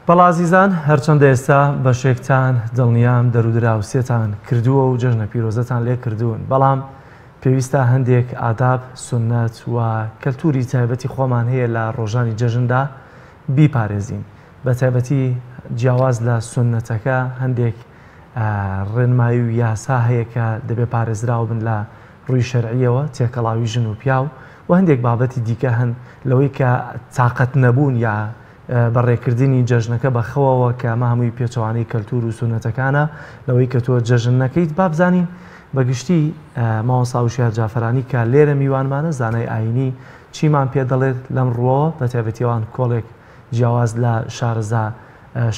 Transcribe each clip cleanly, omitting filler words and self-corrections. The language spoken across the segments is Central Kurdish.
بەڵازیزان هەرچەندە ئێستا بەشێکتان دڵنیام دەرودراوسێتان کردووە و جەژنە پیرۆزەتان لێ کردوون، بەڵام پێویستە هەندێک ئاداب، سنەت و کەلتوری تایبەتی خۆمان هەیە لە ڕۆژانی جەژندا بیپارێزین. بە تایبەتی جیاواز لە سنەتەکە هەندێک ڕێنمایی و یاسا هەیە کە دەبێت پارێزراو بن لە ڕووی شەرعیەوە، تێکەڵاوی ژن و پیاو و هەندێک بابەتی دیکە هەن لەوەی کە تااقەت نەبوون یا بەڕێکردنی جەژنەکە بەخەوەوە کە ئەمە هەمووی پێچەوانەی کەلتور و سونەتەکانە لەوەی کە تۆ جەژن نەکەیت با بزانین بەگشتی مامۆستا وشیار جافەرانی کە لێرە میوانمانە زانای ئاینی چیمان پێ دەڵێت لەم ڕۆوە بە تایبەتیەوان کۆڵێک جیاواز لە شارەزا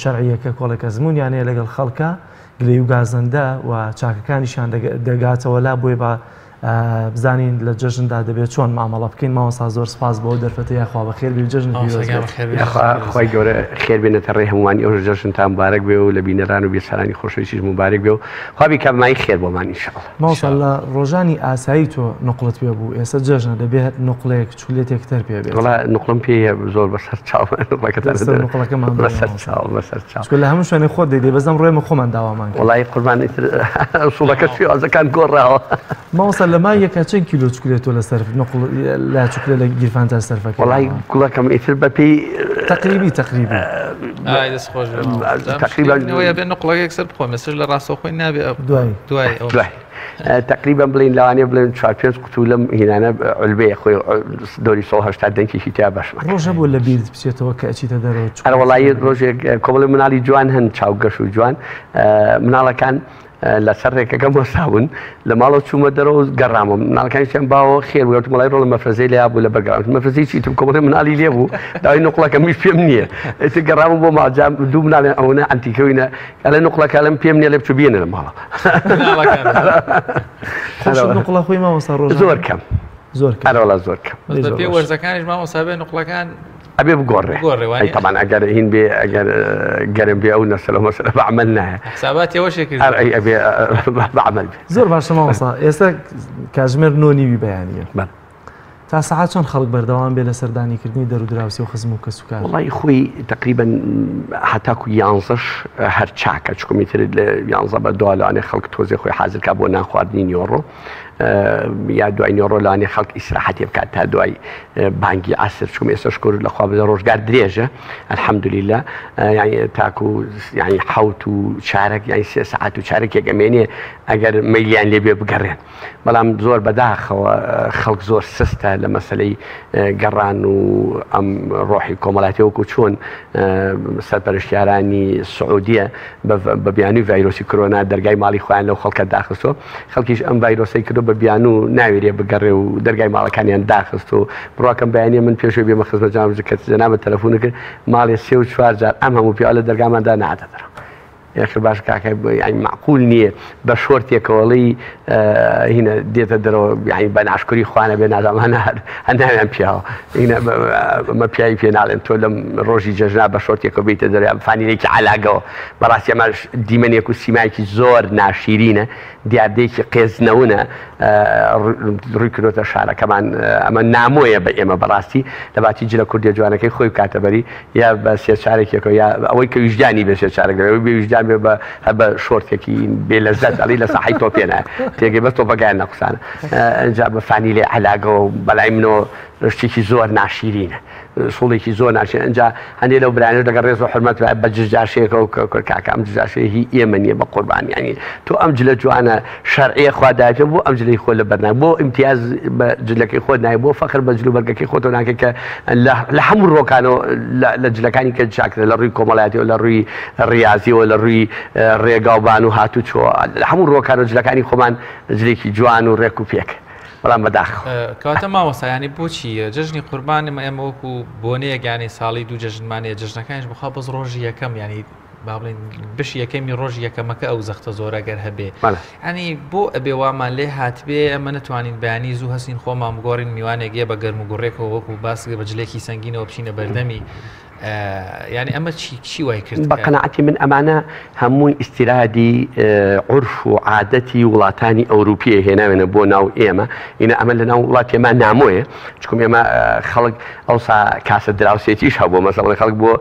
شەرعیەکە کۆڵێک ئەزمونیانەیە لەگەڵ خەڵکە گلەی و گازەندە و چاکەکانیشان دەگاتەوە لا بۆی بە بزانین لە جەژندا دەبێت چۆن مامەڵە بکەین. مامۆستا زۆر سپاس بۆ دەرفەتە یاخوا بەخێر بێ جەژن خۆی گەورە خێر بێنێتە ڕێی هەمووانی ئەو جەژنتان مبارەک بێ و لە بینەران و بیرسەرانی خۆشەویستیش مبارەک بێ و خوابی کەمایی خێر بۆمان ئینشاءڵڵا. مامۆستا لە ڕۆژانی ئاسایی تۆ نوقڵت پێ بوو، ئێستا جەژنە دەبێت نوقڵێک چولێتێک تەر پێ بێت. وڵا نوقڵم پێ زۆر بەسەر چاو نوقڵەکەمان بەسەر چاو لە هەموو شوێنێ خۆت دەیدێ بەزەم ڕێمە خۆمان داوامان کرد. وڵای قوربان ئوسوڵەکە شێوازەکان گۆڕاوە. مامۆستا لە مای یەکە چەند کیلۆ چکلێت تۆ لەسەر لا چکلێت لە گیرفانتان سەرفەکە؟ وڵای گوڵەکەم ئیتر بەپێی تقریبی دەست خۆش تقریبا بێ نوقڵەکەێک سەر بخۆ مەسر لە ڕاستەخۆی نابێ دوای تقریبا بڵین لەوانێ بڵێن 4-5 قوتو لەم هینانە علبەیە خۆی دۆری 180 دەنگێکی تیا بەشمە. ڕۆژە بۆ لە بیرت بچێتەوە کە ئەچیتە دەرەوە؟ هەر وڵایی ڕۆژێک کۆمەڵی مناڵی جوان هەن چاوگەش و جوان مناڵەکان لەسەر ڕێکەکەم وەساون لە ماڵەوە چوومە دەرەوە گەڕامەوە مناڵەکانیان باوە خێر وەرت مەڵای ڕۆڵە مەفرەزەی لە بوو لە بەرگراوت مەفرەزەی چیتم کۆمەڵی مناڵی لێ بوو داوای نوقڵەکە میش پێم نییە ئێستا گەڕامە بۆ ماجام دوو مناڵێن ئەوەنە ئەنتیکەوینە ئەلە نوقڵەکە لەم پێم نییە لێ بچوو بێنە لە ماڵە. نوقڵە خۆی مامۆستا ڕۆژ زۆر کەم هەرەوەڵا زۆر کەم پێ وەرزەکانیش مامۆستا بێ نوقڵەکان ئەبێ بگۆڕێ طبعا ئەگەر هین بێ ئەگەر گەرم بێ ئەو نەسەلە مەسەلە بەعمل نایە حساباتی ئەوەشێ کرد ئەبێ بەعمل بێ. زۆر باشە مامۆستا ئێستا کاتژمێر 9:30 بەیانیە تا سەعات چۆن خەڵک بەردەوام بێ لە سەردانیکردنی دەرودراوسی و خزم و کەسوکار؟ وڵی خۆی تقریبا هەتاکو 11 هەر چاکە چکمیتر لە 11 بە دوالانێ خەڵک تۆزێ خۆی حازرکە بۆ نانخواردنی نیۆڕۆ یا دوای نیۆڕۆ لەوانێ خەڵک ئیسراحەتی بکات تا دوای بانگی عەسر چوم ئێستا شکر لەخوا بە ڕۆژگار درێژە الحەمدولیلا یعنی تاکو یعنی حەوت و چارەک یعنی 3 ساعات و چارەکێک ئەمێنێ ئەگەر مەیلیان لێبێ بگەڕێن. بەڵام زۆر بەداخەوە خەڵک زۆر سستە لە مەسلەی گەڕان و ئەم ڕۆحی کۆمەڵاتی وەکو چۆن سەرپەرشتیارانی سعودیە بە بیانووی ڤایرۆسی کۆرۆنا دەرگای ماڵی خۆیان لەو خەڵکە داخستۆ خەڵکیش ئەم ڤایرۆسی کردو بە بیان و ناوێرێ بگەڕێ و دەرگای ماڵەکانیان داخست و بڕواکەم بەیانە من پێشوی بێمە خزمەت جامژکە جەنابەت تەلەفۆن کرد ماڵێ 3 و 4 جار ئەم هەموو پیاوە لە دەرگاماندا نهاتە دەرەوە. یاخی باش کاکە معقول نییە بە شۆرتێکەوەڵی هینە دێتە دەرەوە یعنی بە ناشکری خوانە بێ نازانمان هەنداویان پیاوە مە پیاوی پێ ناڵێن تۆ لەم ڕۆژی جەژنا بە شۆرتێکەوە بیتە دەرەوە فانیلێکی عەلاگەوە بەڕاستی ئەمەش دیمەنێک و سیمایەکی زۆر ناشیرینە دیاردەیەکی قێزنەونە ڕووی کردۆتە شارەکەمان ئەمە نامۆیە بە ئێمە بەڕاستی دەباتی جلە کوردی جوانەکەی خۆی کاتەبەری یا بە سێچارێکێکەوە یا ئەوەی کە ویژدانی بێ سێچارەکەەوەی بێ ویژدان بێ بە شۆرتێکی بێ لەزەت ئەڵی لە ساحی تۆ پێ نایە تێگەی بەس تۆ بەگایان نەقسانە ئەنجا بە فانیلێ عەلاگەوە و بەلای منەوە شتێکی زۆر ناشیرینە سوڵێکی زۆر ناشێ ئەنجا هەندێک لەو برانێ دەگە ڕێز و حرمەت بە جژاشەیەکە و کاکە ئەم جژاشەیە هی ئێمە نییە بە قوربان ینی تۆ ئەم جلە جوانە شەرعیە خواداجە بۆ ئەم جلەی خۆ لە بەرنای بۆ ئیمتیاز بە جلەکەی خۆت نایە بۆ فەخر بە جلو بەرگەکەی خۆتەوە ناکە کە لە هەموو ڕۆکانەوە لە جلەکانی کە چاکرە لە ڕووی کۆمەڵایەتیەوە لە ڕووی ڕیازیەوە لە ڕووی ڕێگاوبان و هاتوچۆ لە هەموو ڕۆکانە جلەکانی خۆمان جلێکی جوان و ڕێک و پێک بەڵام بەداخ کەواتە مامۆستا ینی بۆچی جژنی قوربانم ئێمە وەکو بۆنەیەک یانی ساڵی دوو جەژنمانەیە جژنەکانیش بخوا بەس ڕۆژی یەکەم ینی با بڵێن بشی یەکەمی ڕۆژ یەکەمەکە ئەو زەختە زۆرەگەر هەبێ ینی بۆ ئەبێ وامان لێ هاتبێ ئەمە نتوانین بەیانی زوو هەستین خۆمان بگۆڕین میوانێک یە بە گەرم و گوڕێکەوە وەکو باس بە جلێکی سەنگینەوە بچینە بەردەمی يعني ئەمە چی وای کرد بە قەناعەتی من ئەمانە هەمووی ئیستیرادی عورف و عادەتی وڵاتانی ئەوروپیە هێناوێنە بۆ ناو ئێمە ئینە ئەمە لە ناو وڵاتی ئێمە نامۆیە چکم ئێمە خەڵک ئەوسا کاسە دراوسێتیش هەبوو مەسەڵەن خەڵک بۆ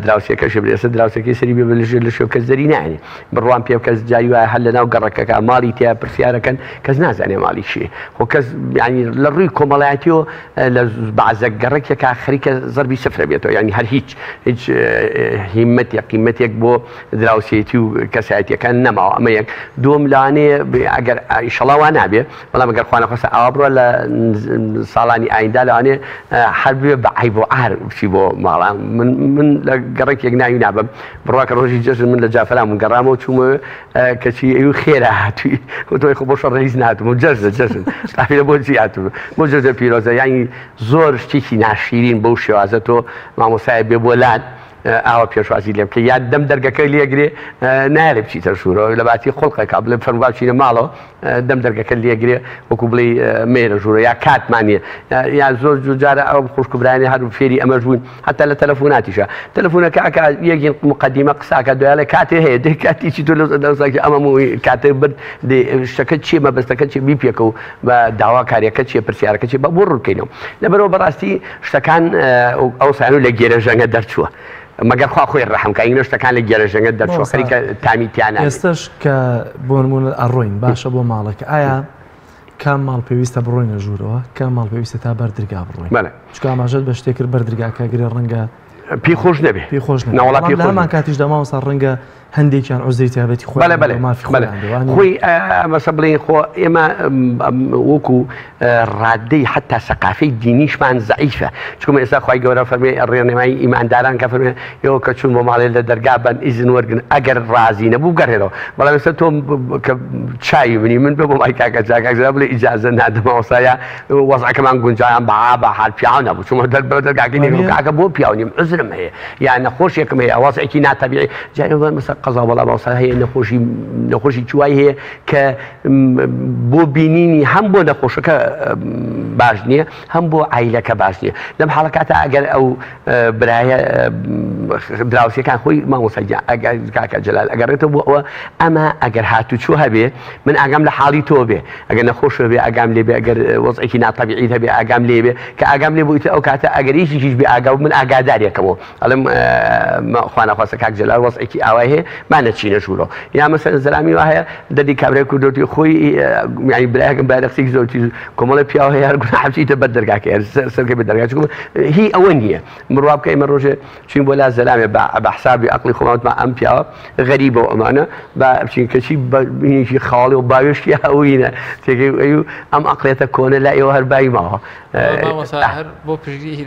دراوسێکەش ئێستا دراوسێکی سەری بێ لە شێو کەس دەری نایێنێ بڕوان پێ کەس جای وایە هەر لە ناو گەڕەکەکە ماڵی تیا پرسیارەکەن کەس نازانێ ماڵی چیە خۆ کەس ینی لە ڕووی کۆمەڵایەتیەوە لە بەعزە گەڕێکێکا خەریکە زەربی سفرە بێتەوە ینی هەر هیچ هیمەتێک قیمەتێک بۆ دراوسێتی و کەسایەتیەکان نەماوە ئەمە یەک دووەم لەوانەیە ئەگەر ئیشەڵا وا نابێ بەڵام ئەگەر خوانە خۆسە ئاوا بڕۆ لە ساڵانی ئایندا لەوانێ هەر بێ بە عیب و عار بچی بۆ ماڵان من لە گەڕێکێک ناوی نابم بڕواکە ڕۆژی جەژن من لە جافەرام گەڕامەوە چوومەوە کەچی ئەو خێرا هاتووی وتۆی خۆ بۆ شەڕ ڕئیس نهاتم و جەژن تافیلە بۆ چی هاتووە بۆ جەژە پیرۆزە یانی زۆر شتێکی ناشیرین بەو شێوازە تۆ مامۆسایە بێ بۆ لات ئاوە پێشوازی لێ بکە یا دەم دەرگەکەی لێگرێ نایێ بچیتە ژوورەوە لە باتی خۆڵقێکا بڵێ فەرموواچینە ماڵەوە دەم دەرگەکە لێگرێ وەکو بڵێ مێرە ژوورە یا کاتمانە یا زۆر جارە ئەو خوشکبرانی هەر فێری ئەمە ژوون حتا لە تەلەفۆناتیشە تەلەفۆنەکە ئەکا یەکین مقدمە قساکە دوایڵێ کاتێ هەیە دەی کاتیی تۆ لەساکی ئەمەمەوەی کاتێ برد شتەکە چیە مەبەستەکە چی بیپێکە و بە داواکاریەکە چیە پرسیارەکە چی بە بۆ ڕووکەینەوە لەبەرەوە بەڕاستی شتەکان ئەو سایان و لە گێرەژەنگە دەرچووە مەگەر خوا خۆی ڕەحمکە ئینە شتەکان لە گێرەژەنگە دەرچووە خەریکە تامیتیانە ئێستش کە بۆ نمونە ئەڕۆین باشە بۆ ماڵەکە ئایا کام ماڵ پێویستە بڕۆینە ژوورەوە کام ماڵ پێویستە تا بەردرگا بڕۆین چکە ئاماژەت بە شتێک کرد بەردرگاکە گرێ ڕەنگە پێی خۆش نەبێ پێی خۆش نەوەڵامان کاتیش دەماوەسا ڕەنگە هەندێکیان عوزەی تایبەتی خۆی مەسە بڵێن خۆ ئێمە وەکو ڕادەی حتا سەقافەی دینیشمان زەعیفە چکم ئێستا خی گەورە فەرمێ ڕێنمایی ئیمانداران کە فەرمێ ئێوە کە چوون بۆ ماڵێ لە دەرگا بەن ئیزن وەرگن ئەگەر ڕازی نەبوو گەڕێرەوە بەڵام ئێستا تۆ کە چاوی بنی من بێ بۆ مای کاکە جاکەزا بڵێ ئیجازە نادەمەوەسایە وەزعەکەمان گونجایان بە حال پیاو نەبوو چوومە دەرگاکەی کاکە بۆ پیاونیم عزرم هەیە یان نەخۆشیێکم هەیە وەزعێکی ناتەبیعی جای مەسە قەزا وەڵام ئەوسا هەیە نەخۆشی چوای هەیە کە بۆ بینینی هەم بۆ نەخۆشەکە باش نییە هەم بۆ عیلەکە باش نییە لەم حاڵەکاتە ئەگەر ئەو برایە دراوسەکان خۆی مامۆسای کاکە جەلال ئەگەڕێتەوە بۆ ئەوە ئەمە ئەگەر هاتوچوو هەبێ من ئاگام لە حاڵی تۆ بێ ئەگەر نەخۆش بێ ئاگام لێ بێ ئەگەر وەزعێکی ناتەبیعی هەبێ ئاگام لێ بێ کە ئاگام لێ بوویتە ئەو کاتە ئەگەر هیچیش بێ ئاگا من ئاگادارێکەوە ئەڵێم خوانەخواستە کاک جەلال وەزعێکی ئاوای هەیە مانەچینە ژوورەوە یا مەسەلەن زەلامی وا هەیە دەدی کابرای کوردوتی خۆی ینی برایەکەم بارەقسێکی زۆرتی کۆمەڵە پیاوە هەیە هەر گوناح بچیتە بەر دەرگاکە سەرکەی بە دەرگا چکم هی ئەوە نییە مروا بکە ئێمە ڕۆژێ چین بۆ لا زەلامێ بە حسابی عەقڵی خۆمانوتمان ئەم پیاوە غەریبە ئەمانە بە بچین کەچی بینێکی خاڵی و باوێشتی هەوینە تێگەی ئەم عەقڵێتە کۆنە لا ئێوە هەر بای ماوە هەر بۆ پشگیری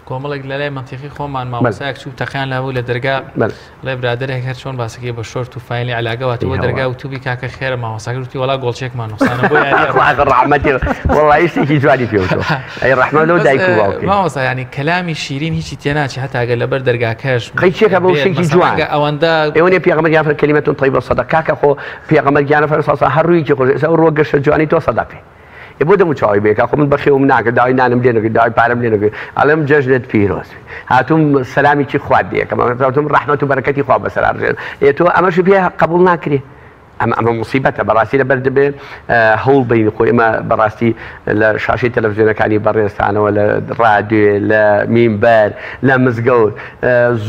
کۆمەڵێک لە لای منتیقی خۆمان مامۆسایەک چوو تەقیان لابوو لە دەرگا لای برادەرێک هەر چۆن باسەکەی بە شۆرت و فایلی علاگەواتەوە دەرگا و تووبی کاکە خێرە مامۆساکە وتی وەڵا گۆڵچێکمان نوقسانە بۆ ڕەحمەتی وەڵڵی شتێکی جوانی پێوتەوە ئەی ڕەحمە لەو دایک و باوکەی مامۆسا ینی کەلامی شیرین هیچی تێناچی هەتا ئەگەر لەبەر دەرگاکەش قەیچێکە بەو شتێکی جوان ئەوەندە ئێوەنێ پێغەمبەر فەرمێ کەلیمەتون طەیبە صەدەقە کاکە خۆ پێغەمبەر فەرمێ سەڵسە هەر ڕوویکی خۆش ئێستا ڕۆ گەشە جوانی تۆ سەدەقێ بۆ دەموچاوی بێکە خۆ من بەخێوم ناکە داوای نانم لێ نەکرد داوای پارەم لێ نەکرد ئەڵێم جەژنت پیرۆز هاتووم سەلامیکی خوات دێکەم هاتووم ڕەحمەت و بەرەکەتی خوا بەسەر ئەڕژێن تۆ ئەمەش پێ قبوڵ ناکرێ ئەمە مصیبەتە بەڕاستی لەبەر دەبێ هەوڵ بین خۆی ئێمە بەڕاستی لە شاشەی تەلەڤیزیۆنەکانی بەڕێستانەوە لە ڕادیۆ لە مینبەر لە مزگەوت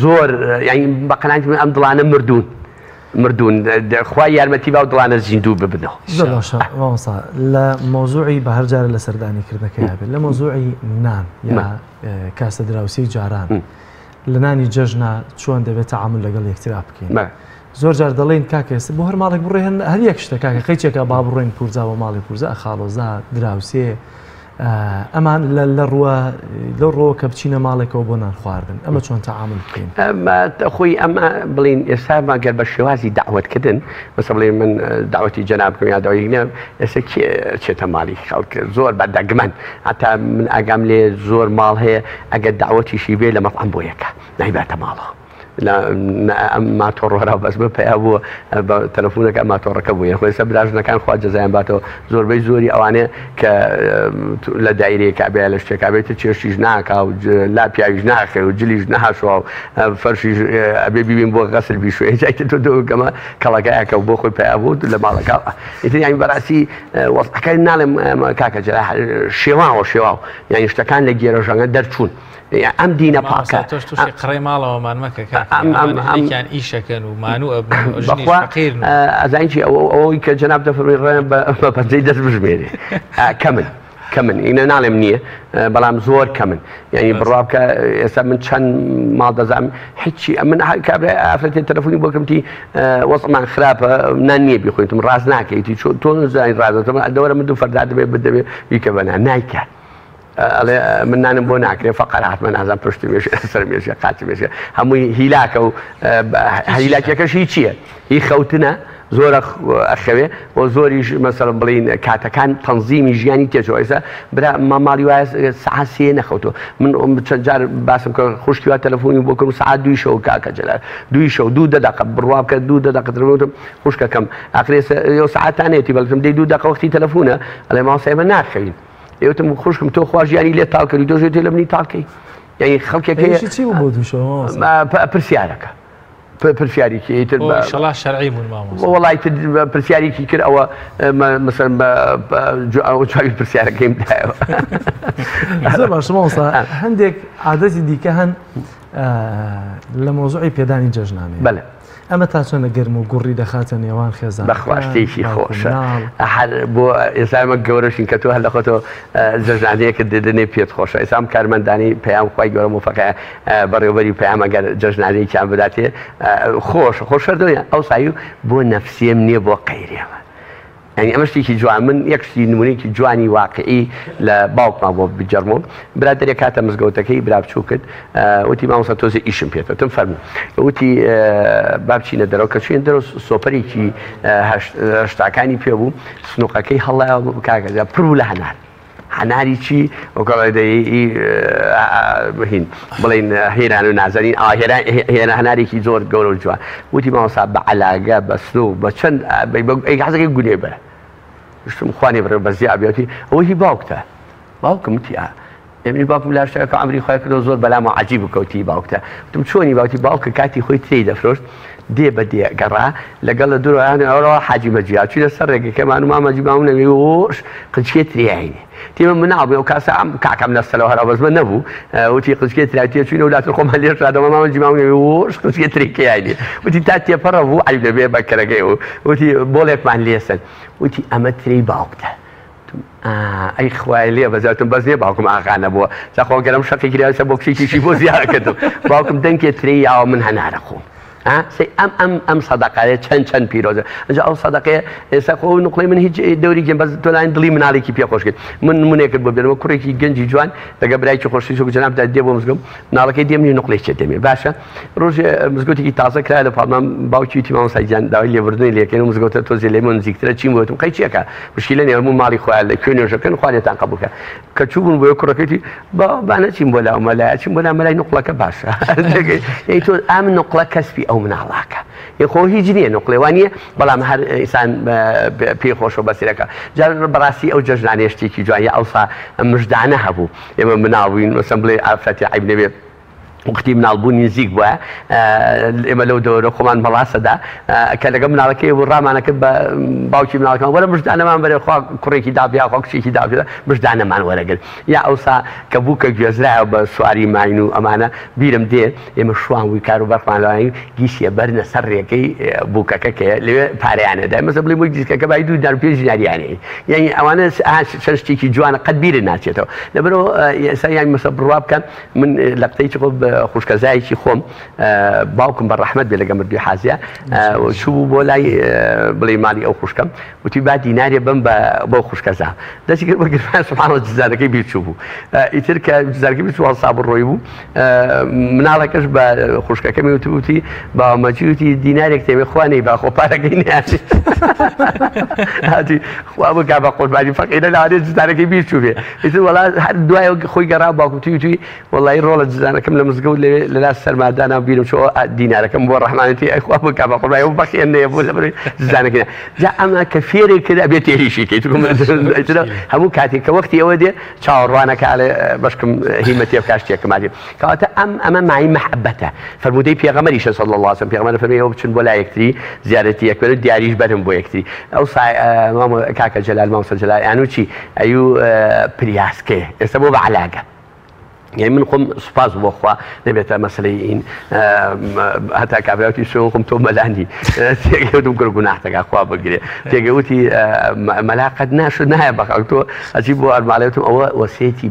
زۆر یعنی بە قەناعەتی من ئەم دڵانە مردون خوای یارمەتی باو دڵانە زیندوو ببنەوە زۆر باشە مامۆستا لە مۆزوعی بە هەرجارە لە سەردانیکردنەکە یابێت لە مۆزوعی نان یا کاسە دراوسی جاران لە نانی جەژنە چۆن دەبێت تەعامل لەگەڵ یەکترا بکەین زۆر جار دەڵێن کاکەس بۆ هەر ماڵێک بڕێ هەر یەک شتە کاکە قەیچێکە با بڕۆین پورجا بۆ ماڵی پورجا خاڵۆزا دراوسێ ئەمان لە ڕۆ کە بچینە ماڵێکەوە بۆ نان خواردن ئەمە چۆن تەعامل بکەین خۆی ئەمە بڵین ئێستا ماگەر بە شێوازی داوەتکردن مەسە بڵێن من داوەتی جەناب بکەم یا داوای ئێستا چێتە ماڵی خەڵک زۆر بەدەگمەن هەتا من ئاگام لێ زۆر ماڵ هەیە ئەگەر داوەتیشی بێ لە مەطعەم بۆ یەکە نایباتە ماڵەوە ئەم ماتۆڕۆرا بەس بە پیا بووە بە تەلەفۆنەکە ماتۆڕەکە بوو خۆی سە براژنەکان خوا جەزایان باتەوە زۆربەی زۆری ئەوانەیە کە لە دایرەیەکە بێ لە شتێکا بێتە چێشتیش ناکا و لا پیاویش ناخێ و جلیش نەهاشەوە و فەرشیش ئەبێ ببین بۆ غەسل بیشوێ جایتە تۆ دۆگەمە کەڵەکەیەکە بۆ خۆی پیا بوو لە ماڵەکە ئیتر یانی بەڕاستی وەسەکەی ناڵێم کاکە جەلا شێواوە شێواو یانی شتەکان لە گێرەژەنگە دەرچوون ئەم دینە پاکە تۆش تووشی قڕێ ماڵەوەمان مەکە ئەمانیان ئیشەکەن و مانوو فەقیر ئەزانیی ئەوەی کە جەناب دەفەرمی ڕێن بە پەنجەی دەست بژمێنێ کەمن ئینە ناڵێم نییە بەڵام زۆر کەمن یعنی بڕوا بکە ئێستا من چەند ماڵ دەزانم هیچی من کابرا ئافرەتێن تەلەفۆنی بۆ کەمتی وەسڵمان خراپە نان نییە بیخۆیتم ڕاست ناکەیتی تۆ نزانین ڕازەتەوە دەوەرە من دوو فەردا دەبێت بدەبێت بیکە بەنا نایکە ئەڵێ من نانم بۆ ناکرێت فەقەر حتممە نازان پشتی مێش سەر مێژە قاچی مێژە هەمووی هیلاکە و هیلاکەکەش هی چییە؟ هی خەوتنە زۆرە ئەخەوێ بۆ زۆریش مەسەڵەن بڵین کاتەکان تەنزیمی ژیانی تێچەوە ئێستا برا ماڵی وایە سەعات سێ نەخەوتەوە من چەند جار باسم کە خوشکی وا تەلەفۆنی بۆ کردم سەعات دوی شەو کاکە جەلال دوی شەو دوو دەدەقە بڕوا بکە دوو دەدەقە تەلەفۆنم خوشکەکەم ئاخرێ سەعاتانێتی بەڵام دەی دوو دەقە وەختی تەلەفۆنە ئەڵێ ماوەسای ئێمە ناخەوین ئێوتم خوشکم تۆ خوا ژیانی لێ تاڵ کردی دۆژێت لە منی تاڵکەی یعنی خەڵکێک پرسیارەکە پرسیارێکی ئیشەڵا شەرعی بوون مامۆستا وەڵای پرسیارێکی کرد ئەوە مەسەڵەن چاوی پرسیارەکەیم دایەوە زۆر باش مامۆستا هەندێک عادەتی دیکە هەن لە مۆزوعی پێدانی جەژنانێ بەڵێ ئەمە تا چۆنە گەرم و گوڕی دەخاتە نێوان خێزان بەخواشتێکی خۆشە بۆ ئێسامە گەورەشین کە تۆ هەر لە خۆتۆ جەژنانەیەکە دێدنێ پێت خۆشە ئێسام کارمەندانی پەیام خۆی گەورە مفەقە بەڕێوەبەری پەیام ئەگەر جەژنانەیەکیان بداتێ خۆش دۆیان ئەو سایی بۆ نەفسیم نییە بۆ قەیرێمە يعني أمر شيء جوان من يكشي نمونيك جواني واقعي لباوك ما بو بجرمو برادر يكاتا مزقوتكي براب شوكت وتي ما وصل توزي إيشم بيتا تنفرمو وتي بابشي ندرو كشي ندرو سوبري كي هشتاكاني بيبو سنوقكي هلا كاكا برو لهنار هناري شيء وقال ده هين بلين هيران ونازلين هيران هناري كي زور قولوا جوا وتي ما وصل بعلاقة بسلو بشن أي حاجة يقولي بره مش مخواني بره بس يا أبياتي هو هي باوكته باوكم تيا يعني باوكم لا شيء كعمري خايف كده زور بلا ما عجيب كوتي باوكته تم شوني باوكتي باوك كاتي خوي تريد فروش دي بدي قرا لقال دور أنا أروح حاجي مجيء شو السرقة كمان ما مجيء معنا يوش قد شيء تريعيني تيم من عبي وكاس عم كعكم نسلو هرا بس من نبو وتي قد شيء تريعتي شو ولا ترقم هالليش هذا ما مجيء معنا يوش قد شيء تريكي يعني وتي تاتي فرا هو عيب نبي بكرة وتي بولك مع ليسن وتي أمتري باوكته أي خوالي بزاتم بس يباكم أغانا بوا سأخوان كلام شقي كريا سبوك شي بو زيادة كتب باكم دنكي تري أو من هنارخو سي أم صدقة چند بيروزة أجا أو صدقة سأخو نقلي من هيج دوري جنب بس تولين دلي من عليك بيا خوش كده من هيك ببدل ما كوري كي جنجي جوان تقبل أي خوش شو جناب تدي بو مسقم نالك دي مني نقلي شيء دمي باشا روج مسقوتي كي تازة كلا لفرمان باوتشي تيمان سايجان داوي اللي بردني اللي كانوا مسقوتة توزي ليمون زيكترا تشيم بوتهم قاي شيء مشكلة إنه مو مالي خوال كوني وشكن خوالي تنقبوك كتشوفون بيو كوركتي بأنا تشيم ولا ولا تشيم ولا ملاي نقلك باشا يعني تو أمن نقلك كسبي أو من علاقة يخو هيجني نقلة وانية بلا مهر إنسان بيخوش وبسيرك جار براسي أو ججناني اشتيكي جوايا أوصى مجدعنا هبو يما مناوين مثلا بلي عفتي عيب نبي وقتی من البونی نزیک بوده املو دور خمان ملاسه ده که لقب من على و رام که باوکی من على ولا مش دعنا من بري خوا كوري كي دابيا خوا شي كي دابيا مش دعنا من ولا قال يا اوسا كبوك جزرا بسواري ماينو امانه بيرم دي ام شوان ويكارو برفان لاين جيش برنا سريكي بوكا كك لي باريانه ده مثلا بلي مجلس كبايدو دار بيجي يعني انا شرشتي كي جوانا قد بير الناس يتو لبرو يعني مثلا برواب كان من لقيت خوش كزاي شي خوم باوكم بالرحمة بلا قمر دي حازية وشو بولاي بلاي مالي أو خوش كم وتبع ديناري بم بو خوش كزا ده شيء كده بقول سبحان الله جزاك كي بيشوفوا يترك جزاك كي بيشوفوا صعب الرويبو من على كش بخوش كم يوتي بمجيوتي ديناري كتير إخواني بأخو باركيني هذه وأبو كعب أقول بعدين فقير لا جزاك كي بيشوفه يقول والله هاد دواء خوي قراب باكو تيجي والله يرول جزاك كم لمز مزگەوت لەلا سەرمادانا بیرم شو دینارەکەم بۆ ڕەحمانەتی ئەیخوا بکە بە قوربای و بەخێنێ بۆ لەبەر زانەکەی جا ئەمە کە فێرێک کرد ئەبێت تێریشیکەیت هەموو کاتێک کە وەختی ئەوە دێ چاوەڕوانەکە لێ بەشکم هیمەتی بکا شتێکم دێ کەواتە ئەمە مای محەبەتە فەرمودەی پێغەمبەریشە صلی الله علیه و پێغەمبەر فەرمی ئەوە بچن بۆ لای یەکتری زیارەتی یەکبەر و دیاریش بەرن بۆ یەکتری ئەو کاکە جەلال مامۆستا جەلال یانو چی ئەیوو پریاسکێ ئێستا بۆ بە عەلاقە يعني من خم سباز بوخوا نبيت مسلين حتى كابيوتي شو خم توم ملاني تيجي كل جناحتك أخوا بقولي تيجي ملاقد ناس نهاية بقى أجيبوا المعلوماتهم أو وسيتي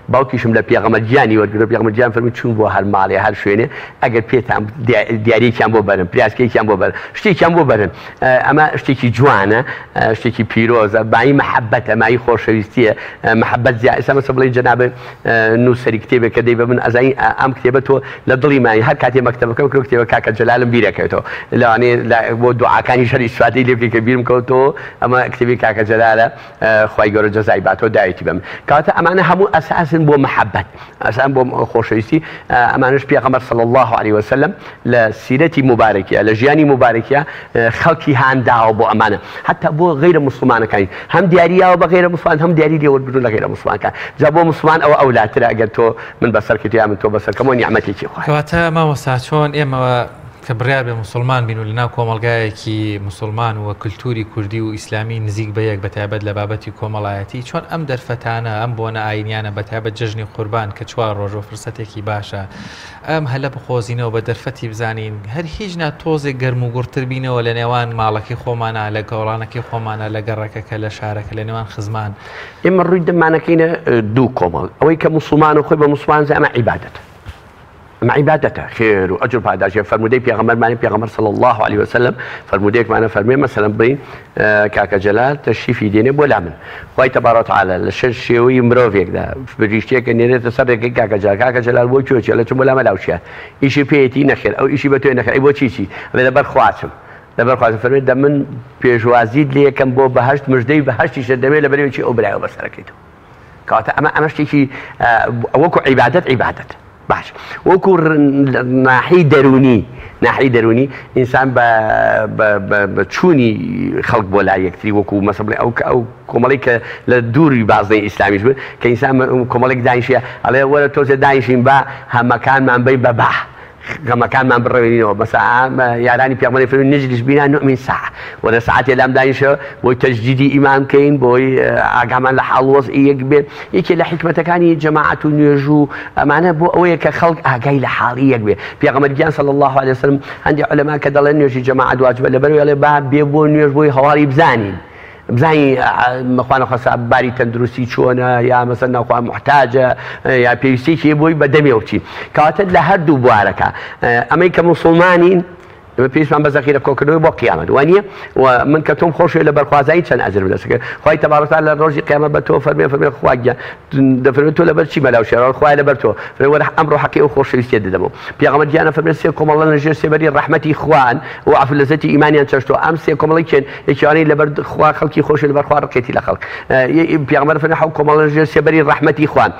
باوكي شمل بيعمل جاني وقدر بيعمل جان فمن شو بو هالمالي هالشوينه أجر بيتام دياري كم بو برن برياسكي كم بو برن شتي كم بو برن أما شتي جوانا شتي بيروزة معي محبة معي خوشويستية محبة زي اسمه سبلي جنابه سەری کتێبێک کە دەی بە من ئەزای ئەم کتێبە تۆ لە دڵی مای هەر کاتێ مەکتەبەکەم کرد کتێبە کاکە جەلالم بیرەکەوێتەوە لەوانێ بۆ دوعاکانی شەری سواتەی لێ بکەی کە بیرم کەوتەوە ئەمە کتێبی کاکە جەلالە خوای گەورە جەزای باتەوە دایەتی بەم کەواتە ئەمانە هەموو ئەساسن بۆ محەبەت ئەساسن بۆ خۆشەویستی ئەمانش پێغەمبەر صلی الله عليه وسلم لە سیرەتی مبارەکیە لە ژیانی مبارەکیە خەڵکی هانداوە بۆ ئەمانە حتا بۆ غیرە موسڵمانەکانی هەم دیاریاوە بە غیرە موسڵمان هەم دیاری لێوەربردو لە غیرە موسڵمانەکان جا بۆ موسڵمان ئەوە ئەولاترە ئەگەر تۆ من بەسەر کردیا من تۆ بەسەر کەمەوە نیعمەتێکی خوا کەواتە مامۆستا چۆن ئێمەوە کە بڕیار بێ موسڵمان بین و لەناو کۆمەڵگایەکی موسڵمان و کولتوری کوردی و ئیسلامی نزیک بە یەک بەتایبەت لە بابەتی کۆمەڵایەتی چۆن ئەم دەرفەتانە ئەم بۆنە ئاینیانە بەتایبەت جژنی قوربان کە 4 ڕۆژ و فرسەتێکی باشە ئەم هەلە بخۆزینەوە بە دەرفەتی بزانین هەر هیچ تۆزێک گەرم و گوڕتر بینەوە لە نێوان ماڵەکەی خۆمانە لە گەوڕانەکەی خۆمانە لە گەڕەکەکە لە شارەکە لە نێوان خزمان ئێمە ڕووی دەمانەکەینە دوو کۆمەڵ ئەوەی کە موسڵمان و خۆی بە موسڵمان ئەمە عیبادەتە مع عبادته خير واجر بعد اشياء فرمودي بيغمر معني بيغمر صلى الله عليه وسلم فرموديك معنا فرمي مثلا بين كاكا جلال تشريفي ديني بولا من خوي تبارك وتعالى الشيوي مروفيك ده بريشتيك اني تصدق كاكا جلال بو تشوشي لا تملا ملاوشيا شيء بيتي نخير او شيء بتوي نخير اي بو شيء هذا برخواتم لبر خواتم فرمي ده من بيجوازيد لي كم بو بهشت مجدي بهشت شدمي لبري شيء او بلا بسركيتو كاتا اما شيء وكو عبادات باش وەکو ناحی دەرونی ئینسان بە چوونی خەڵک بۆ لای یەکتری وەکو مەسەڵێ ئەو کۆمەڵی کە لە دووری بازنەی ئیسلامیش بن کە ئینسان کۆمەڵێک دانیشە ئەڵێ وەرە تۆزێ دانیشین بە هەمەکانمان بەی بەباح غەمەکانمان بڕێنینەوە بەسا یارانی پێغەمبەری فەرمووی نجلس بینا نؤمن ساعة وەرە ساعتێ لام دانیشە بۆی تەجدیدی ئیمان بکەین بۆی ئاگامان لە حاڵ وەزعی یەک بێت یەکێ لە حیکمەتەکانی جەماعەت و نوێژ و ئەمانە بۆ ئەوەیە کە خەڵک ئاگای لە حاڵی یەک بێت پێغەمبەر صلی الله عليه وسلم هەندێک عولەما کە دەڵێن نوێژی جەماعەت واجبە لەبەرەوەی ئەڵێ با بێ بۆ نوێژ بۆی هەواڵی بزانین بزاني مخوانا خاصة باري تندرسي شونا يا مثلا أخوان محتاجة يا بيسي شيء بوي بدمي وشي كاتد لهردو بواركا أمريكا مسلمانين بيش من بذخيرة كوكدو بو قيامة وانية ومن كتوم خوش إلى برخوازين كان أجر بدسك خوي تبارك وتعالى الرجل قيامة بتو فرمي خواجة دفرمي تو لبرشي ملاو شرار خوي لبرتو فرمي أمره حقي وخوش يستيد دمو بيعمل جانا فرمي سيكم الله نجر سبري رحمتي إخوان وعفو لذتي إيماني أنشرتو أمس سيكم الله كان يشاني لبرد خوا خلقي خوش لبرخوا رقيتي لخلق بيعمل فرمي حكم الله نجر سبري رحمتي إخوان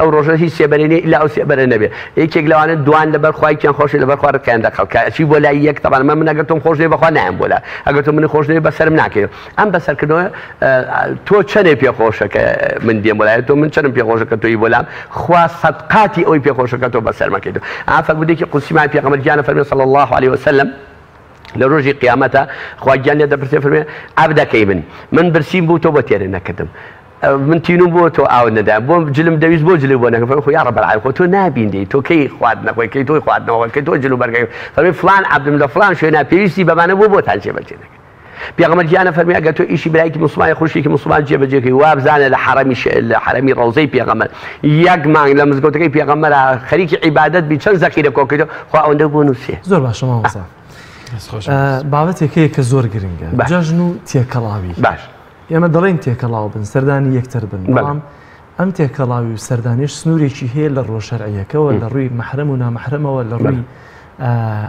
أو رجل هي سبريني إلا أو سبر النبي يكيك لو أنا الدوان لبرخوا كان خوش لبرخوا كان دخل شيء ولا يك طبعا ما من أقولتهم خوش لي بخوا نعم ولا أقولتهم من خوش لي بسر مناكي أم بسر كنوع تو شنو بيخوشك من ديم ولا تو من شنو بيخوشك تو يبولام خوا صدقاتي أو بيخوشك تو بسر ما كده عارف بديك قصي معي في قمر جانا فرمي صلى الله عليه وسلم لروجي قيامته خوا جانا دبرتي فرمي عبدا كيمن من برسيم بو تو بتيرنا كدم من تينو بو تو او ندا بو جلم دويز بو جلو بو خو يا رب العالمين تو نابين دي تو كي خوادنا كي تو خوادنا كي تو جلو برغي فرمي فلان عبد الله فلان شو انا بيسي بمانه بو تانجي بتينك بيغمر جانا فرمي اگه تو ايشي برايك مسلمان خوشي كي مسلمان جيب جيكي وابزانه لحرمي روزي بيغمر يجمع لما زغوتكي بيغمر خريك عبادت بي چن زكيره كوكيتو خو اونده بونوسي زور باش ما وصف بابتي كي زور گرنگه جاجنو تيكلاوي باش ئێمە دەڵێن تێکەڵاو بن سەردانی یەکتر بن بەڵام ئەم تێکەڵاوی و سەردانیش سنوورێکی هەیە لە ڕۆژشەرعیەکەوە لە ڕووی مەحرەم و نامەحرەمەوە لە ڕووی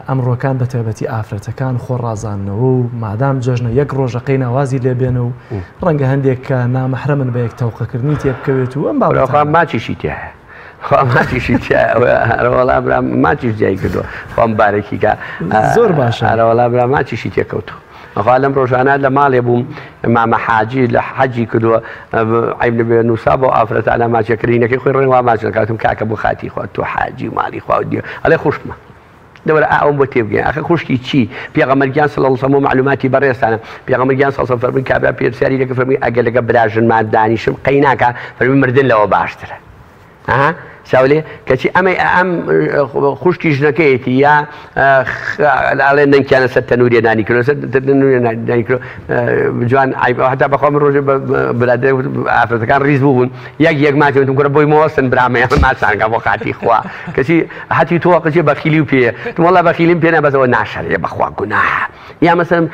ئەمڕۆکان بە تایبەتی ئافرەتەکان خۆڕازانەوە و مادام جەژنە یەک ڕۆژەکەی ناوازی لێبێنە و ڕەنگە هەندێک کە نامەحرەمن بە یەک تەوقەکردنی تێبکەوێت و ئەم باوەڕ ماچیشی تێ ماچیشی وڵا برا ماچیش جای کردو خۆم بارێکیکە زۆر باشە وڵا برا ماچیشی تێکەوتو ئەخوا لەم ڕۆژانە لە ماڵێ بووم مامە حاجی لە حەجی کردووە عیب نەبێ نووسا بۆ ئافرەتە ئەلا ماچێکردینەکەی خۆی ڕێوا ماچ نەکاتم کاکە بۆ خاتی خوا تۆ حاجی و ماڵی خوا دیێ ئەڵێ خوشمە دەوەرە ئەوم بۆ تێبگەین ئەخە خوشکی چی پێغەمبەرگیان صلی الله علیه و معلوماتی بەڕێستانە پێغەمبەرگیان صلی الله علیه و فەرمووی کابرا پێرسیاری دەکە فەرمووی ئەگەر لەگە براژنمان دانیشم قەی ناکە فەرمووی مردن لەوە باشترە ساولێ کەچی ئەم خوشکی ژنەکەیەتی یا ئاڵێ نەنگیانە سەر تەنووریە نانی کردو سەر تەنووریە نانی کردو جوان هەتا بەخوا من ڕۆژێ برادێ ئافرەتەکان ڕیز بوون یەک ماچێتم کورە بۆی مۆستن برامەیە ماسانگە بۆ خاتی خوا کەچی هەتی تۆ قچێ بەخیلی و پێ وەڵا بەخیلیم پێ نەبەزەوە ناشەرێ بەخوا گوناحە یا مەسەڵەن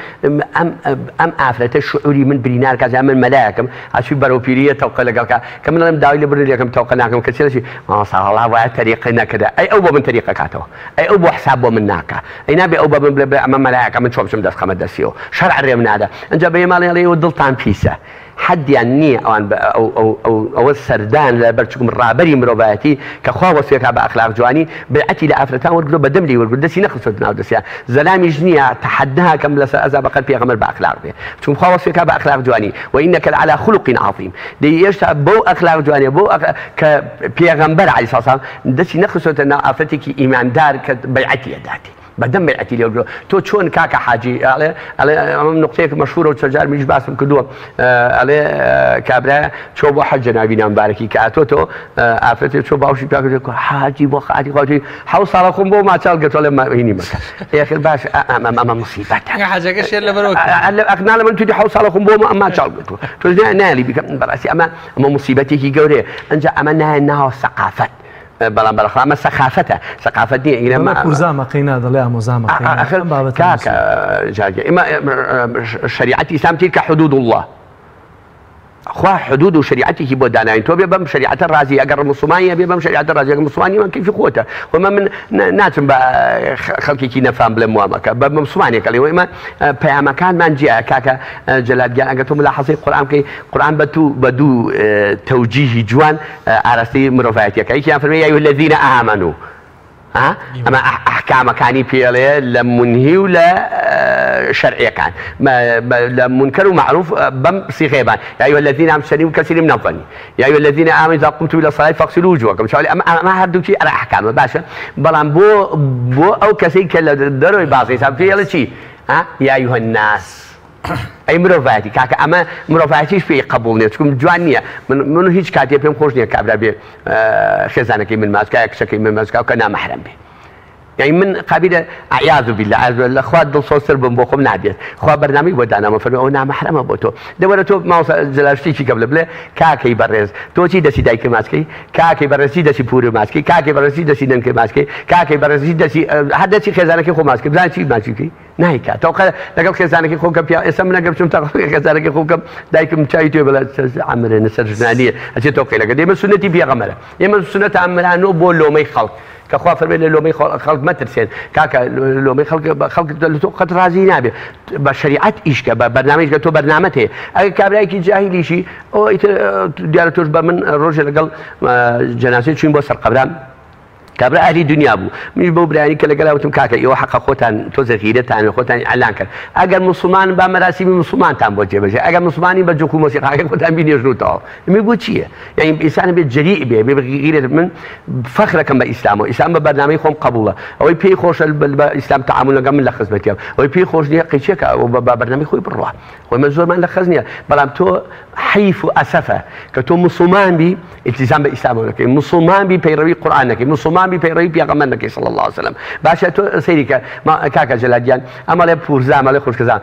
ئەم ئافرەتە شعوری من برینار کات من مەلایەکەم ئاچی بەرەو پیریە تەوقە لەگەڵکە کە من لەم داوای لە بڕێکم تەوقە ناکەم کە چێکی ماساڵا وایە تەریقی نەکەدا ئەی ئەو بۆ من تەریقە کاتەوە ئەی ئەو بۆ حساب بۆ من ناکە ئەی نابێ ئەو بە من بڵێ ئەمە مەلایەکە من چۆ بچم دەستخەمە دەستیەوە شەرع ڕێم نادا ئەنجا بە ماڵێڵەوە دڵتان پیسە حدیان نییە ئەوان ئەوە سەردان لە بەرچووکم ڕابەری مرۆڤایەتی کە خوا وەسوێکا بە ئەخلاق جوانی بەعەتی لە ئافرەتان وەرگرۆ بەدەم لێ وەرگرت دەستی نەخستۆ ناو دەستیان زەلامیش نییە تەحەداکەم لەسەر ئەزا بەقەت پێغەمبەر بە ئەخلاق بێ چون خوا وەسوێکا بە ئەخلاق جوانی وئینەکە لەعەلا خولق عەظیم دەی ئێشتا بۆ ئەخلاق جوانیە بۆ کە پێغەمبەر عەلەیهی سەلام دەستی نەخستۆتە ناو ئافرەتێکی ئیماندار کە بەیعەتی ئەداتی بەدەم بەیعەتی لێوەرگرۆ تۆ چۆن کاکە حاجی ئەڵێ ئەم نقطەیەک مەشهورە و چەند جار منیش باسم کردووە ئەڵێ کابرایە چۆ بۆ حەج جەنابی نامبارەکی کە ئاتۆ تۆ ئافرەتێک چۆ باوشی پیا کردێت حاجی بۆ خاتی خواتی حەوت ساڵە خۆم بۆ ماچال گەتۆ لە هینی مەکە ئێخر باش ئەمە مصیبەتە حەجەکە شێر لەبەرەوە ئەقنا لە من توی حەوت ساڵە خۆم بۆ ماچال گەتۆ تۆ نالی بیکەم بەڕاستی ئەمە مصیبەتێکی گەورەیە ئەنجا ئەمە نایە ناوە سەقافەت بەڵام بەرەخامە سەخافەتە سەقافەت نییە ئەمە کورزامەقەینا دەڵێ ئامۆزامەکە کاکە جاگە ئێمە شریعەتی ئیسلام تیلکە حدود الله خوا حدود و شریعەتێکی بۆ داناین تۆ بێ بەم شریعەتە ڕازی ئەگەر مسلمانیە بێ بەم شریعەتە ڕازی ئەگەر مسلمانی من کەیفی خۆتە وەمە من ناچم بە خەڵکێکی نەفام بڵێم وامەکە بە مسلمانێکە لێ ئێمە پەیامەکانمان جیایە کاکە جەلادگیان ئەگەر تۆ ملاحەزەی قورئان بکەی قورئان بە دوو تەوجیهی جوان ئاراستەی مرۆڤایەتیەکە یەکیان فەرمێ یا ئەیها الذین ئامەنوا ئەمە ئەحکامەکانی پێڵێ لە منهی و لە شەرعیەکان لە منکەر و معروف بەم سیغێبان یا ئەیها الذین آمنوا اجتنبوا كثيرا من الظن یا ئەیها الذین آمنوا إذا قمتم إلى الصلاة فاغسلوا وجوهكم ئەمە هەردووکی ئەرە ئەحکامە باشە بەڵام بۆ ئەو کەسەی کە لە دەرەوەی بازی حساب پێڵێ چی یا ئەیها الناس ئەی مرۆڤایەتی کاکە ئەمە مرۆڤایەتیش پێی قبوڵ نییە چکم جوان نییە من هیچ کاتێ پێم خۆش نییە کابرا بێ خێزانەکەی من ماسکایە کچەکەی من ماسکا کە نامەحرەم بێ یعنی من قابلە ئەعیاذ بالله لە خوا دڵسۆزتر بم بۆ خۆم نادێت خوا بەرنامەی بۆ دانامە فەرمووی ئەو نامەحرەمە بۆ تۆ دەوەرە تۆ ماوەسا جەلاشتێکی کە بڵێ کاکەی بەڕێز تۆ چی دەسی دایکە ماسکەی کاکەی بەڕێزی دەسی پورە ماسکەی کاکەی بەڕێزی دەسی دەنگکە ماسکەی کاکەی بەڕێزی دەسی هەر دەچی خێزانەکەی خۆ ماسکەی بزانانی چی ماسکەی نایکات تەوقە لەگەڵ خێزانەکەی خۆکە پیا ئێستا من ئەگەر بچم تەقە خێزانەکەی خۆکەم دایکم چای توێ بڵێ عەمرێنە سەر ژنانیە ئەچێت تەوقەی لەگەڵ ئێمە سونەتی پێغەمبەرە ئێمە سونەتە ئەمرانۆ بۆ لۆمەی خەڵک کە خوا فەرمێ لە لۆمەی خەڵک مەترسێن کاکە لۆمەی خەڵک لە تۆ قەت ڕازی نابێ بە شریعەت ئیشکە بە بەرنامەیەک کە تۆ بەرنامەت هەیە ئەگەر کابرایەکی جاهیلیشی ئەو دیارە تۆش بە من ڕۆژێ لەگەڵ جەنازەی چوین بۆ سەر قەبرام کابرا ئەهلی دنیا بوو منیش بۆ برایانی کە لەگەڵاوتم کاکە ئێوە حەقە خۆتان تۆ زەخیرەتان خۆتان ئەلان کرد ئەگەر مسلمان با مەراسیمی مسلمانتان بۆ جێبەجێ ئەگەر مسلمانی بە جوک و مۆسیقاکە خۆتان بینێژنوتەوە ئەمە بۆ چییە یعنی ئینسانە بێت جەریء بێ بغیرێت من فەخرەکەم بە ئیسلامەوە ئیسلام بە بەرنامەی خۆم قبوڵە ئەوەی پێی خۆشە بە ئیسلام تەعامل لەگەڵ من لە خزمەتیە ئەوەی پێی خۆش نییە قیچێکە بە بەرنامەی خۆی بڕوا خۆی من زۆرمان لە خەز نییە بەڵام تۆ حیف و ئەسەفە کە تۆ مسلمان بی ئیلتیزام بە ئیسلامەوە دەکەی مسلمان بی پەیڕەوی قورئان دەکەی مسلمان بی پەیڕەوی پێغەمبەر دەکەی صلی الله علیه وسلم باشە تۆ سەیری کە کاکە جەلادیان ئەمەڵێ پورزە ئەمەڵێ خوشکەزان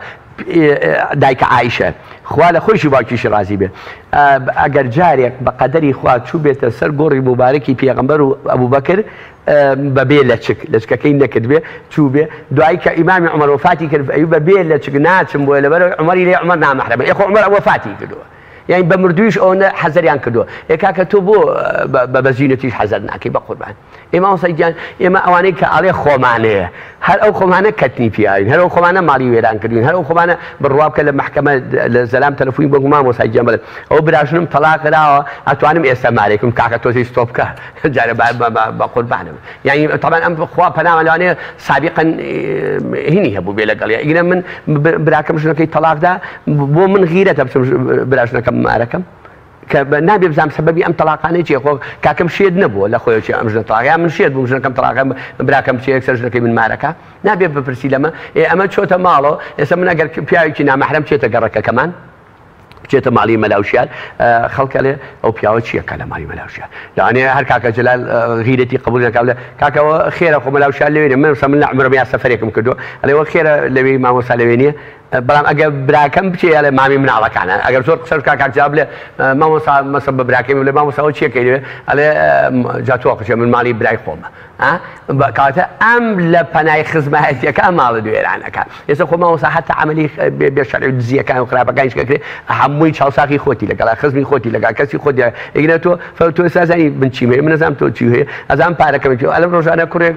دایکە عایشە خوا لە خۆشی باوکیشی ڕازی بێ ئەگەر جارێک بە قەدەری خوا چوو بێتە سەر گۆڕی مبارەکی پێغەمبەر و ئەبوبەکر بەبێ لە چک لە چکەکەی نەکرد بێ چوو بێ دوایی کە ئیمامی عومەر وەفاتی کرد ئەیوب بەبێ لە چک ناچم بۆیە لەبەرەوەی عومەری لێ عومەر نامەحرەمە ئێخۆ عومەر وەفاتی کردووە یعنی بە مردویش ئەوە حەزەریان کردووە کاکە تۆ بۆ بە بەزینەتیش حەزەر ناکەی بە قوربان ئێمە وسەیجان ئێمە ئەوانەی کە ئاڵێ خۆمانەیە هەر ئەو خۆمانە کەتنی پیاوین هەر ئەو خۆمانە ماڵی وێران کردوین هەر ئەو خۆمانە بڕوا بکە لە محکەمە لە زەلام تەلەفۆنی بۆ مام وسەیجان بڵێ ئەو براشنم تەلاق کراوە ئەتوانم ئێستا مارێکم کاکە تۆ ستۆپ بکە جارە بە قوربانم یعنی طبعا ئەم خوا پەنامە لەوانەیە سابقا هینی هەبوو بێ لەگەڵ ئیگرە من براکەم ژنەکەی تەلاقدا بۆ من غیرەتە بچم براشنەکەم مارەکەم کە نابێ بزانام سەبەبی ئەم تەلاقانەی چیە خۆ کاکەم شێت نەبووە لە خۆیەکی ئەم ژنە تەلاقیان من شێت بووم ژنەکەم تەلاقم براکەم چی یەکسەر ژنەکەی من مارەکە نابێ بپرسی لەمە ئەمە چۆتە ماڵەوە ئێستا من ئەگەر پیاوێکی نامەحرەم چێتە گەڕەکەکەمان بچێتە ماڵی مەلاوشیار خەڵکە لێ ئەو پیاوە چیەکە لە ماڵی مەلاوشیار لەوانەیە هەر کاکە جەلال غیرەتی قبول نەکا بڵێ کاکەوە خێرە خۆ مەلاوشیار لەوێنێ من من لە عمرم یا سەفەرێکم کردووە ئەڵێ وە خێرە لەوێ مامۆستا لەوێ نییە بەڵام ئەگەر براکەم بچێ لە مامی مناڵەکانە ئەگەر زۆر قسەش کاکجا بڵێ مامۆستا مەسە بە براکەم لێ مامۆستاەوە چیەکەی لێ ئەڵێ جاتۆ قچێ من ماڵی برای خۆمە کاتە ئەم لە پەنای خزمەتیەکە ماڵە دوێرانەکە ئێستا خۆ مامۆستا هەتا عەمەلی بێشەرعی دزیەکان و خراپەکانیش کەکرێ هەمووی چاوساقی خۆتی لەگەڵ خزمی خۆتی لەگەڵ کەسی خۆتی ئەگەر تۆ سازانی من چیمێ من نەزانم تۆ چی هەیە ئەزانم پارەکەم ئەلەم ڕۆژانە کوڕێک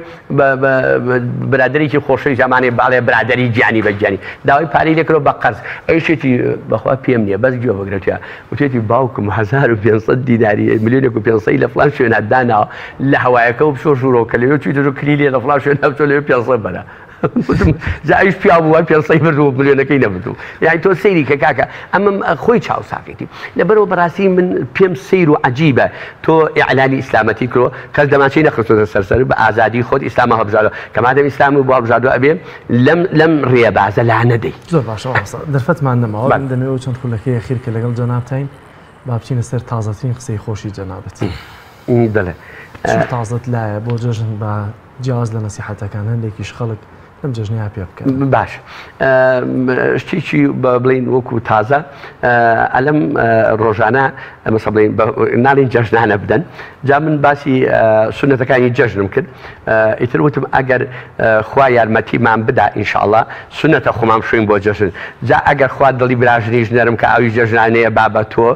برادێکی خۆشەوی زمانی باڵێ برادری گیانی بەگیانی داوای پارەی لێکرۆ بە قەرز ئەیشێتی بەخوا پێم نییە بەس گوێ بگرێتە وتێتی باوکم 1500 دیناری ملیۆنێک و 500 لە فڵان شوێنە داناوە لە هەوایەکە و بشۆ ژوورەوە کە لەوێ چیتۆ کلیلێ لە فڵان شوێنە بچۆ لەوێ 500 بەرە جایش پیا بووە 500 بردو ملیۆنەکەی نەبردو یعنی تۆ سەیری کە کاکە ئەمە خۆی چاوساقێتی لەبەرەوە بەڕاستی من پێم سەیر و عەجیبە تۆ ئیعلانی ئیسلامەتی کردووە کەس دەمانچەی نەخستۆتە سەرسەر بە ئازادی خۆت ئیسلامە هەڵبژاردووە کە مادەم ئیسلام بۆ هەڵبژاردووە ئەبێ لەم ڕێبازە لا نەدەی زۆر باشە دەرفەتمان نەماوە دەمەوێت چەند خولەکەی ئەخیر کە لەگەڵ جەنابتین با بچینە سەر تازەترین قسەی خۆشی جەنابەت دەڵێ تازت لایە بۆ جەژن بە جیاواز لە نەسیحەتەکان هەندێکیش خەڵک لەم جەژنیا پێ بکەن باش شتێکی بڵین وەکو تازە ئەلەم ڕۆژانە مەسە بڵین ناڵین جەژنانە بدەن جا من باسی سونەتەکانی جەژنم کرد ئیتر وتم ئەگەر خوا یارمەتیمان بدا ئینشاءڵڵا سونەتە خۆمان بشوین بۆ جەژن جا ئەگەر خوا دڵی براژنیش نەرم کە ئەوی جەژنانەیە با بە تۆ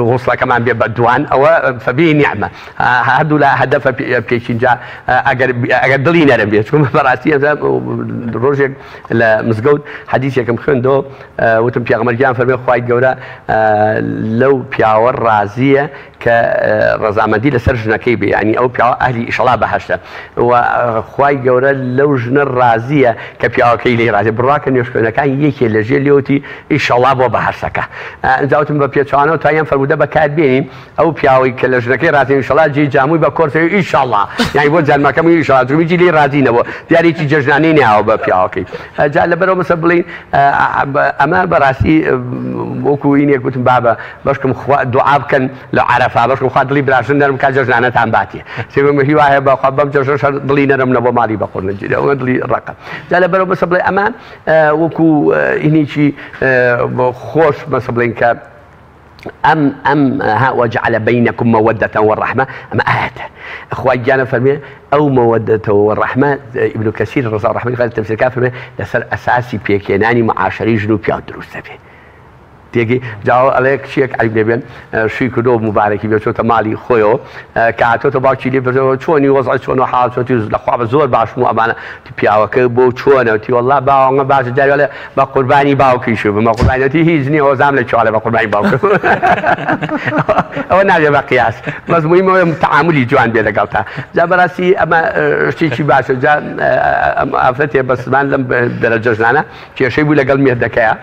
غوسڵەکەمان بێ بە دوان ئەوە فەبی نیعمە هەردوو لە هەدەفە پێچین جا ئەگەر دڵی نەرم بێت چون بەڕاستی ڕۆژێک لە مزگەوت حەدیثێکم خوێندەوە وتم پێغەمبەرگیان فەرمێ خوای گەورە لەو پیاوە ڕازیە کە ڕەزامەندی لەسەر ژنەکەی بێ ینی ئەو پیاوە ئەهلی ئیشەڵا بەهەشتە و خوای گەورە لەو ژنە ڕازیە کە پیاوەکەی لێ ڕازی بڕواکە نوێژخوێنەکان یەکێ لەژێر لێوتی ئیشەڵا بۆ بەهەشتەکە جاوتم بە پێچوانەوە تایان فەرموودە بەکار بێنین ئەو پیاوەی کە لە ژنەکەی ڕازی ئیشەڵا جێی جامووی بە کۆرسەوەی ئیشەڵا یعنی بۆ جارمەکەمی ئیشەڵا درویجی لێ ڕازی نەبووە دیارێکی جەژنانەی نەیاوە بە پیاوەکەی جا لەبەرەوە مەسە بڵین ئەمە بەڕاستی وەکو ئینێک وتم بابە بەشکم دوعا بکەن لە عەرەفا بەشکم خوا دڵی براشن نەرم کا جەژنانەتان باتێ سێوەمە هیوایە بەخوا بەم جەژنەش دڵی نەرم نەبۆ ماڵی بەخۆرنە جێ ئەوە دڵی ڕەقە جا لەبەرەوە مەسە بڵێ ئەمە وەکو ئینێکی خۆش مەسە بڵین کە ها وجعل بينكم مودة والرحمة أما آياته أخوة جانا فرمي أو مودة والرحمة ابن كثير رضي الله عنه قال التفسير كافر لسر أساسي بيكيناني معاشري جنوبي دروس به تيجي جاو عليك شيك علي بن شي كدو مبارك بيشو تمالي خويو كاتو تباكي لي بزو شوني وضع شونو حال شو تيز لخوا زور باش مو امانه تبياوك بو شونو تي والله باو باش جاري ولا با قرباني باوكي شو ما قرباني تي هيزني او زامله شو على با قرباني باوك او ناجي بقياس بس مهم تعاملي جوان بيلا قالتا جابراسي اما شي باش جا افتي بس ما لم درجه جنانا شي بيقول قال مهدكيا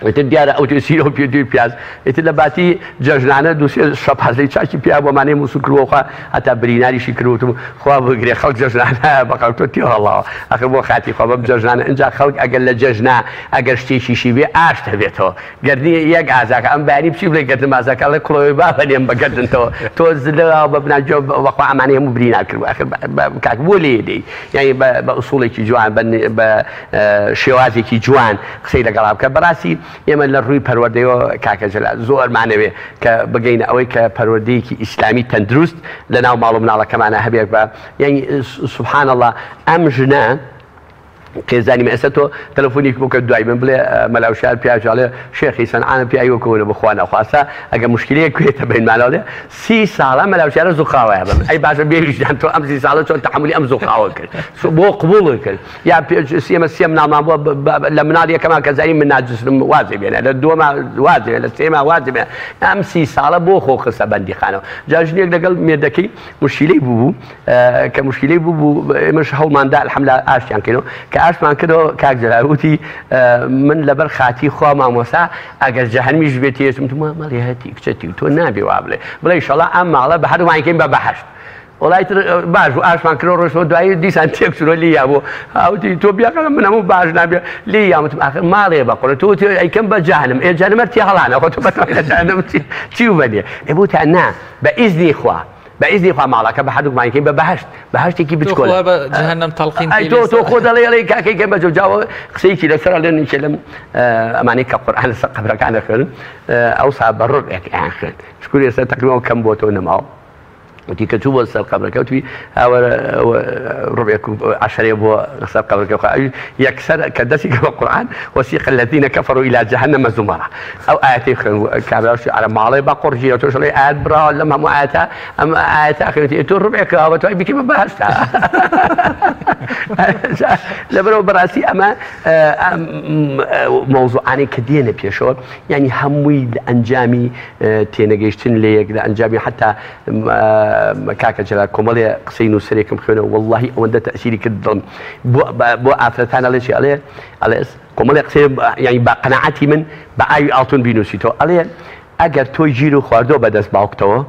ئیتر دیارە ئەو تێسیرەوە پێ دوی پیاز ئیتر لە باتی جەژنانە دووسێ شەپازەی چاکی پیا بۆمانەی مووسڵ کردوەخوا هەتا بریناریشی کردوتم خوا بگرێ خەڵک جەژنانە بەقەڵ تۆ تێهەڵاوە ئەخر بۆ خاتی خوا بەم جەژنانە ئینجا خەڵک ئەگەر لە جەژنا ئەگەر شتێکیشی بێ ئاش دەبێتەوە گەردنی یەک ئازاکە ئەم بەیانی بچی بڵێ گەردن ئازاکە لە کڵۆی با بەنێم بەگەردنەوە تۆ زلەوە بە بناجۆ وەخوا ئەمانەی هەموو برینا کردووە ئەخر کاک بۆ لێ دەی یعنی بە ئوسوڵێکی جوان بە شێوازێکی جوان قسەی لەگەڵا بکە بەڕاستی ئێمە لە ڕووی پەروەردەیەوە کاکە جەلال زۆرمانەوێ کە بگەینە ئەوەی کە پەروەردەیەکی ئیسلامی تەندروست لە ناو ماڵ و مناڵەکەمانە هەبێت بە یعنی سوبحان الله ئەم ژنە قێزانی ئێستا تۆ تەلەفۆنێک بۆکە دوای من بڵێ مەلاوشار پیاژاڵێ شێخی سەنعانە پیاوەکەونە بخوا نەخواستا ئەگە مشکلەیە کوێتە بینمانەوەڵێ 30 ساڵە مەلاوشارە زوخاوەیە بم ئەی باشە بێویژدان تۆ ئەم 30 ساڵە چۆن تەحملی ئەم زوخاوە کرد بۆ قبوڵ کرد یا سێمە سێم ناڵمان بووە لە مناڵ یەکەما کەزاری من ناجسم وازێ بێنە لە دووەما وازێ لە سێما وازێ بێنە ئەم 30 ساڵە بۆ خۆ خستە بەندیخانەوە جا ژنێک لەگەڵ مێردەکەی مشکلەی بوو کە مشکلەی بوو ئێمەش هەوڵماندا الحەمدوللا ئاشتیان کردەوە کە ئاشمان کردەوە کاک جەلاوتی من لەبەر خاتی خوا مامۆستا ئەگەر جەهەنمیش بێت هێزم مەڵێ هەتی کچەتی و تۆ نابێ وا بڵێ بڵێ ئینشەڵڵا ئەم ماڵە بە هەردوومانیکەین بە بەهەشت وڵایتر باش و ئاشمان کردەوە ڕۆژەوە دوایی دیسان تێک چووە لیا بۆ هاوتی تۆ بیاقەڵە من هەموو باش نابێ لی یامتم ئاخر ماڵێ بەقڕێت تۆ ئەیکەم بە جەهەنم ئێ جەهەنەمە تی هەڵانە خۆ تۆ بەتوانێت جەهەنەم چی وبەنێ ئێ بوتیان نا بە ئیزنی خوا بإذن خوا مالك بحدك معي كيف بهشت كي بتقول جهنم تلقين أي تو خذ علي كي كيف بجاو قصيتي لسر لين يكلم أماني كقرآن سقبرك عن خير أوصى برر يعني خير شكون يصير تقريبا كم بوتون معه وتي كتب وصل قبرك وتي أو ربعكم 10 يبو وصل قبرك يكسر كدسي القرآن وسيق الذين كفروا إلى جهنم زمرا أو آياتي كابلاش على مالي بقر جي وتوصل آيات برا لما مو آياتها أم آيات آخر تو ربعك أو توي بكي ما بهشتها لبرو براسي أما موضوع أنا كدينا بيشور يعني هموي أنجامي تينجيشتن ليك أنجامي حتى كاكا جلال كومالي قصينو سريكم خيونه والله وانده تأثيري كدظلم بو آفرتان على شيء على كومالي قصين يعني بقناعتي من بآيو آلتون بينوسيتو عليه اگر تو جيرو خواردو بدس باوكتو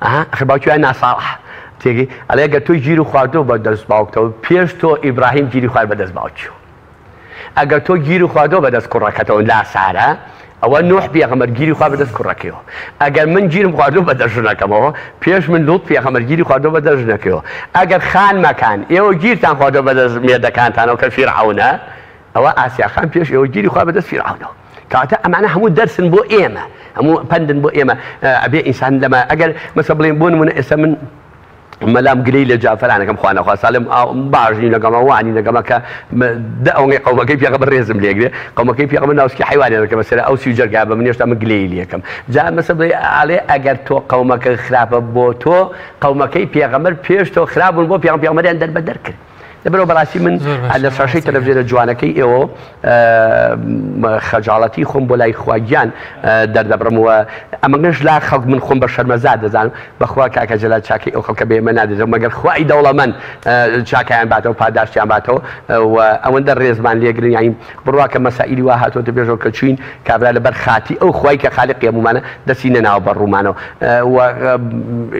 اخر باوكتو انا صالح تيجي عليه اگر تو جيرو خواردو بدس باوكتو پیش تو إبراهيم جيرو خوارد بدس باوكتو اگر تو جيرو خواردو بدس كراكتو لا سارة أو نوح بيغمر جيري خواب بدس كركيو أجر من جيري مخاردو بدرجنا كماه بيش من لوط بيغمر جيري خوادو بدرجنا كيو أجر خان مكان يو جير تان خوادو بدرج ميدا كان تانو كفرعون أو آسيا خان بيش يو جيري خواب بدس فرعون كاتا أمانة همو درس بو إيمة همو بندن بو إيمة أبي إنسان لما أجر مثلا بلين من اسم ملام قليل جاء فلان كم خوانا خوا سالم باجي لقما واني لقما ك دعوني قوم كيف يقبل رزم ليك قوم كيف يقبل ناس كحيوان كما مثلا او سيجر جاب من يشتم قليل كم جاء مثلا عليه اجر تو قومك خراب بوتو قوم كيف يقبل بيش تو خراب بو بيقبل عند البدرك دبرو براسي من على شاشة تلفزيون جوانكي إيوه خجالتي خم بولاي خواجان در دبرم و أما نش لا خلق من خم بشر مزاد زان بخوا كاك جلال شاكي أو خلق بيمناد زم مگر خواي دولة من شاكي عن بعده وباداش عن بعده وأون در رزمان ليجرين يعني برواك مسائل واحد وتبيجوا كتشين كابلا لبرخاتي أو خواي كخالق يا ممانا دسيننا وبرومانو و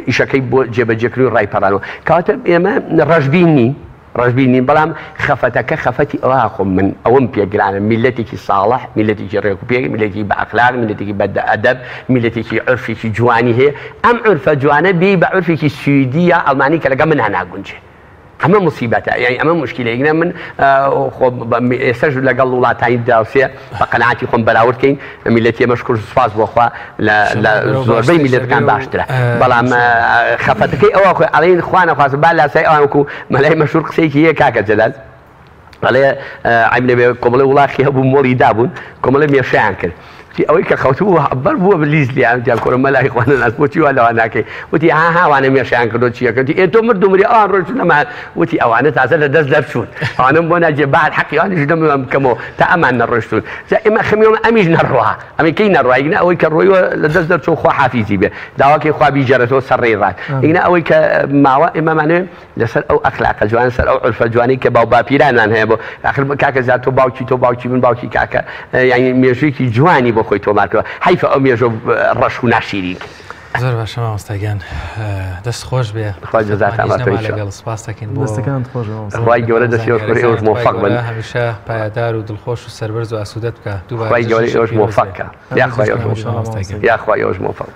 إيشكي جب جكرين راي برانو كاتب إما رجبيني بلام خفتك خفتي أواخم من أوم بيجران ملتك صالح ملتك ريكوبيا ملتك بأخلاق ملتك بدأ أدب ملتك عرفك جواني هي أم عرف جوانه بي بعرفك السويدية ألماني كلا من هنا قنجة أما مصيبتها يعني أما مشكلة يعني من خب يسجل لقال الله تعالى دراسية فقناعتي خم بلاورد كين ملتي مشكور سفاز بخوا لا زوربي ملت كان باشتره بلام خفتك أو أخو عليه إخوانا خاص بالا سي أو ملاي مشهور قصيك هي كاكا جلال عليه عملي كمله والله خي أبو مولي دابون كمله ميشان كده في أويك خوتوه بربوا بالليز لي عم تقول ما لا إخوان الناس وتي ولا أنا كي وتي ها وأنا ميشان كده شيء كنتي أنتم مردوا مري رجلنا مع وتي أو أنا تعزل دز درشون أنا بنا جبال حقي أنا جدهم كمو تأمن الرجل زي ما خميهم أميج نروها أمي كي نروها يجنا أويك الروي لدز درشون خوا حافيزي به دعواك خوا بيجرته سريرات يجنا أويك مع إما معناه لسر أو أخلاق جوان سر أو عرف جواني كباو بيران عن هذا آخر كاكا زاد تو باوشي من باوشي كاكا يعني ميشيكي جواني خوي تو ماركو حيف أم يجوب رشو ناشيرين زۆر باشە مامۆستاگیان دەست خۆش بێ خۆی جەزات لەگەڵ سپاس دەکەین بۆ دەستەکانت خۆش خی گەورە دەستی ئێوەش موفق بن هەمیشە پایدار و دڵخۆش و سەربەرز و ئاسوودەت بکە دووبارە خی گەورە ئێوەش موفقکە یاخوای ئێوەش موفق